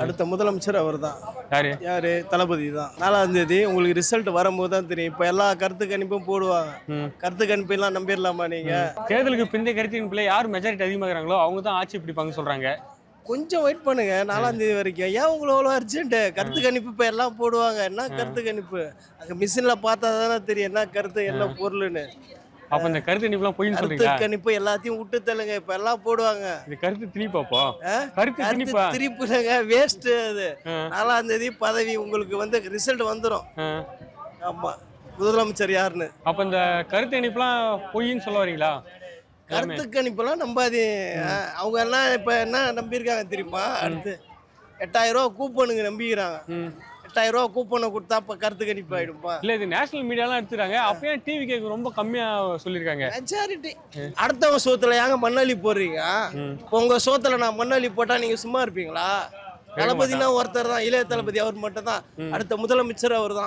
அடுத்த முதலமைச்சர் அவர் தான். யாரு? யாரு? தளபதி தான். 4ஆம் தேதி உங்களுக்கு ரிசல்ட் வரும்போது தான் தெரியும். இப்போ எல்லா கருத்து கணிப்பும் போடுவாங்க. கருத்து கணிப்பெல்லாம் நம்பிடலாமா நீங்க? தேர்தலுக்கு பிந்தைய கருத்து கணிப்புல யார் மெஜாரிட்டி அதிகமாக இருக்கிறாங்களோ அவங்க தான் ஆட்சி பிடிப்பாங்க சொல்றாங்க. கொஞ்சம் வெயிட் பண்ணுங்க 4ஆம் தேதி வரைக்கும். ஏன் உங்களுக்கு அவ்வளோ அர்ஜென்ட்? கருத்து கணிப்பு இப்போ எல்லாம் போடுவாங்க. என்ன கருத்து கணிப்பு? அங்கே மிஷினில் பார்த்தா தானே தெரியும் என்ன கருத்து என்ன பொருள்னு. அப்ப இந்த கருத்து கணிப்புலாம் பொய்ன்னு கருத்து சொல்றீங்களா? கணிப்பு எல்லாத்தையும் விட்டு தள்ளுங்க. இப்போ எல்லாம் போடுவாங்க. இது கருத்து திணிப்பாப்போ? கருத்து கருத்து திணிப்பா? திரிப்புங்க வேஸ்ட் அது. 4ஆம் தேதி பதவி உங்களுக்கு வந்து ரிசல்ட் வந்துடும். ஆமா முதலமைச்சர் யாருன்னு. அப்ப இந்த கருத்து கணிப்புலாம் பொய்ன்னு சொல்ல வரீங்களா? கருத்து கணிப்பெல்லாம் நம்பாதே. அவங்க எல்லாம் இப்ப என்ன நம்பியிருக்காங்க தெரியுமா? அடுத்து 8000 ரூபா கூப்பனுங்க நம்பிக்கிறாங்க. 8000 ரூபா கூப்பனை கொடுத்தா இப்ப கருத்து கணிப்பு ஆயிடும்பா. இல்ல இது நேஷனல் மீடியாலாம் எடுத்துறாங்க. அப்பயே டிவி கேக்கு ரொம்ப கம்மியா சொல்லிருக்காங்க. மெஜாரிட்டி அடுத்தவங்க சோத்துல ஏங்க மண்ணள்ளி போடுறீங்க? இப்போ உங்க சோத்துல நான் மண்ணள்ளி போட்டா நீங்க சும்மா இருப்பீங்களா? தளபதினா ஒருத்தர் தான், இளைய தளபதி அவர் மட்டும் தான். அடுத்த முதலமைச்சர் அவர் தான்.